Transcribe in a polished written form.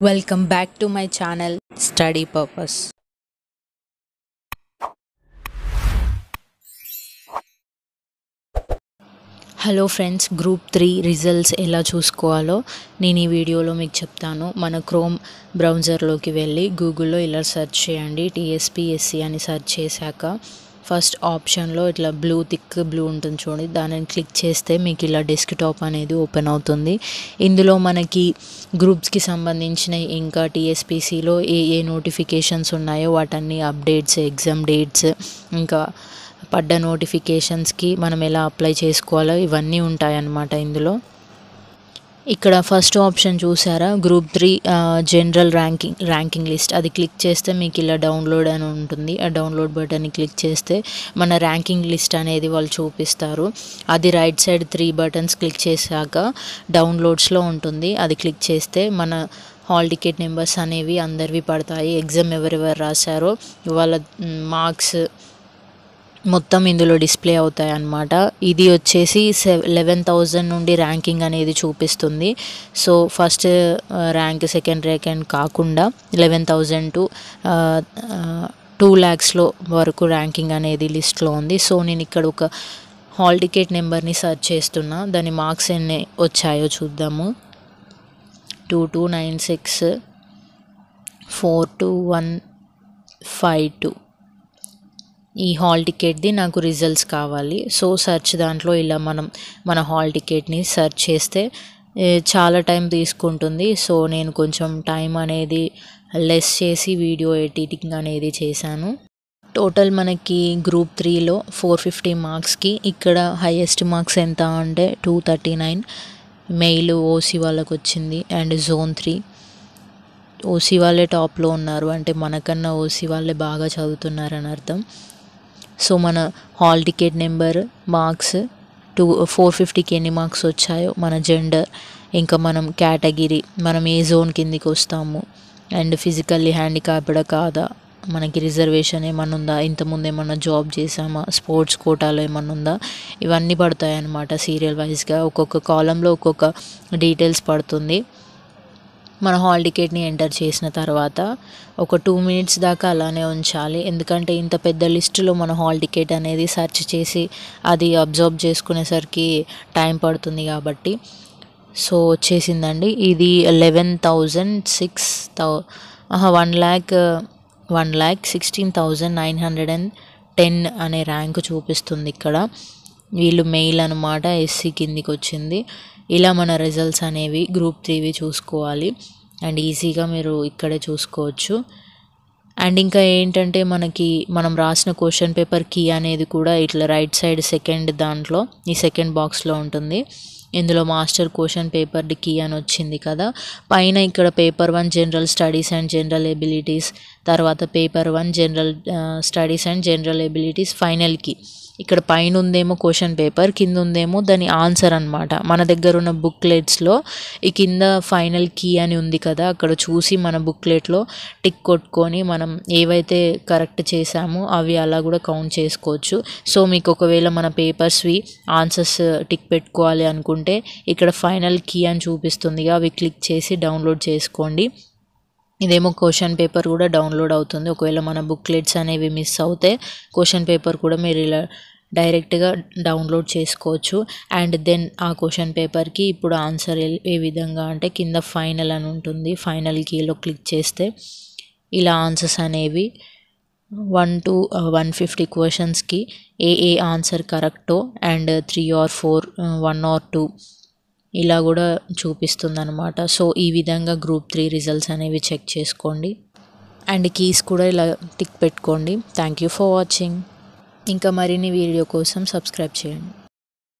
Welcome back to my channel Study Purpose. Hello friends, group 3 results ఎలా చూసుకోవాలో నేను ఈ వీడియోలో మీకు చెప్తాను. మన క్రోమ్ బ్రౌజర్లోకి వెళ్ళి గూగుల్లో ఇలా సెర్చ్ చేయండి, టీఎస్పీఎస్సీ అని సెర్చ్ చేశాక ఫస్ట్ ఆప్షన్లో ఇట్లా థిక్ బ్లూ ఉంటుంది చూడండి, దానిని క్లిక్ చేస్తే మీకు ఇలా డెస్క్టాప్ అనేది ఓపెన్ అవుతుంది. ఇందులో మనకి గ్రూప్స్కి సంబంధించిన ఇంకా టీఎస్పీసీలో ఏ నోటిఫికేషన్స్ ఉన్నాయో వాటన్ని అప్డేట్స్, ఎగ్జామ్ డేట్స్, ఇంకా పడ్డ నోటిఫికేషన్స్కి మనం ఎలా అప్లై చేసుకోవాలో ఇవన్నీ ఉంటాయన్నమాట. ఇందులో ఇక్కడ ఫస్ట్ ఆప్షన్ చూసారా, గ్రూప్ 3 జనరల్ ర్యాంకింగ్ లిస్ట్, అది క్లిక్ చేస్తే మీకు ఇలా డౌన్లోడ్ అని ఉంటుంది. ఆ డౌన్లోడ్ బటన్ని క్లిక్ చేస్తే మన ర్యాంకింగ్ లిస్ట్ అనేది వాళ్ళు చూపిస్తారు. అది రైట్ సైడ్ 3 బటన్స్ క్లిక్ చేశాక డౌన్లోడ్స్లో ఉంటుంది. అది క్లిక్ చేస్తే మన హాల్ టికెట్ నెంబర్స్ అనేవి అందరివి పడతాయి. ఎగ్జామ్ ఎవరెవరు రాశారో వాళ్ళ మార్క్స్ మొత్తం ఇందులో డిస్ప్లే అవుతాయి అన్నమాట. ఇది వచ్చేసి 11,000 నుండి ర్యాంకింగ్ అనేది చూపిస్తుంది. So first rank, second rank కాకుండా 11,000 టు 2 lakhsలో వరకు ర్యాంకింగ్ అనేది లిస్ట్లో ఉంది. సో నేను ఇక్కడ ఒక హాల్ టికెట్ నెంబర్ని సెర్చ్ చేస్తున్నా, దాని మార్క్స్ ఎన్ని వచ్చాయో చూద్దాము. 2296 42152 ఈ హాల్ టికెట్ది నాకు రిజల్ట్స్ కావాలి. సో సెర్చ్ దాంట్లో ఇలా మన హాల్ టికెట్ని సెర్చ్ చేస్తే చాలా టైం తీసుకుంటుంది. సో నేను కొంచెం టైం అనేది లెస్ చేసి వీడియో ఎడిటింగ్ అనేది చేశాను. టోటల్ మనకి గ్రూప్ 3లో 450 మార్క్స్కి ఇక్కడ హైయెస్ట్ మార్క్స్ ఎంత అంటే 239 మెయిల్ ఓసీ వాళ్ళకు వచ్చింది. అండ్ జోన్ 3 ఓసీ వాళ్ళే టాప్లో ఉన్నారు, అంటే మనకన్నా ఓసీ వాళ్ళే బాగా చదువుతున్నారని అర్థం. సో మన హాల్ టికెట్ నెంబర్, మార్క్స్, 450కి ఎన్ని మార్క్స్ వచ్చాయో, మన జెండర్, ఇంకా మనం కేటగిరీ, మనం ఏ జోన్ కిందికి వస్తాము, అండ్ ఫిజికల్లీ హ్యాండిక్యాప్డ్ కాదా, మనకి రిజర్వేషన్ ఏమన్నా ఉందా, ఇంతకుముందు ఏమన్నా జాబ్ చేసామా, స్పోర్ట్స్ కోటాలో ఏమన్నా ఉందా, ఇవన్నీ పడతాయి అన్నమాట. సీరియల్ వైజ్గా ఒక్కొక్క కాలంలో ఒక్కొక్క డీటెయిల్స్ పడుతుంది. మన హాల్ టికెట్ని ఎంటర్ చేసిన తర్వాత ఒక 2 minutes దాకా అలానే ఉంచాలి. ఎందుకంటే ఇంత పెద్ద లిస్టులో మన హాల్ టికెట్ అనేది సెర్చ్ చేసి అది అబ్జర్వ్ చేసుకునేసరికి టైం పడుతుంది కాబట్టి. సో వచ్చేసిందండి, ఇది 1,16,910 అనే ర్యాంక్ చూపిస్తుంది ఇక్కడ. వీళ్ళు మెయిల్ అనమాట, ఎస్సీ కిందికి వచ్చింది. ఇలా మన రిజల్ట్స్ అనేవి గ్రూప్ 3వి చూసుకోవాలి. అండ్ ఈజీగా మీరు ఇక్కడే చూసుకోవచ్చు. అండ్ ఇంకా ఏంటంటే మనం రాసిన క్వశ్చన్ పేపర్ కీ అనేది కూడా ఇట్లా రైట్ సైడ్ దాంట్లో ఈ సెకండ్ బాక్స్లో ఉంటుంది. ఇందులో మాస్టర్ క్వశ్చన్ పేపర్ది కీ అని వచ్చింది కదా, పైన ఇక్కడ paper 1 general studies and general abilities, తర్వాత paper 1 general studies and general abilities final key. ఇక్కడ పైన ఉందేమో క్వశ్చన్ పేపర్, కింద ఉందేమో దాని ఆన్సర్ అనమాట. మన దగ్గర ఉన్న బుక్లెట్స్లో ఈ కింద ఫైనల్ కీ అని ఉంది కదా, అక్కడ చూసి మన బుక్లెట్లో టిక్ కొట్టుకొని మనం ఏవైతే కరెక్ట్ చేసామో అవి అలా కూడా కౌంట్ చేసుకోవచ్చు. సో మీకు ఒకవేళ మన పేపర్స్వి ఆన్సర్స్ టిక్ పెట్టుకోవాలి అనుకుంటే ఇక్కడ ఫైనల్ కీ అని చూపిస్తుంది, అవి క్లిక్ చేసి డౌన్లోడ్ చేసుకోండి. ఇదేమో క్వశ్చన్ పేపర్ కూడా డౌన్లోడ్ అవుతుంది. ఒకవేళ మన బుక్లెట్స్ అనేవి మిస్ అవుతే క్వశ్చన్ పేపర్ కూడా మీరు ఇలా డైరెక్ట్గా డౌన్లోడ్ చేసుకోవచ్చు. అండ్ దెన్ ఆ క్వశ్చన్ పేపర్కి ఇప్పుడు ఆన్సర్ ఏ విధంగా అంటే కింద ఫైనల్ అని ఉంటుంది, ఫైనల్ కీలో క్లిక్ చేస్తే ఇలా ఆన్సర్స్ అనేవి 1 to 150 క్వశ్చన్స్కి ఏ ఆన్సర్ కరెక్టో అండ్ 3 or 4, 1 or 2 ఇలా కూడా చూపిస్తుంది అనమాట. సో ఈ విధంగా గ్రూప్ 3 రిజల్ట్స్ అనేవి చెక్ చేసుకోండి. అండ్ కీస్ కూడా ఇలా టిక్ పెట్టుకోండి. Thank you for watching. ఇంకా మరిన్ని వీడియో కోసం సబ్స్క్రైబ్ చేయండి.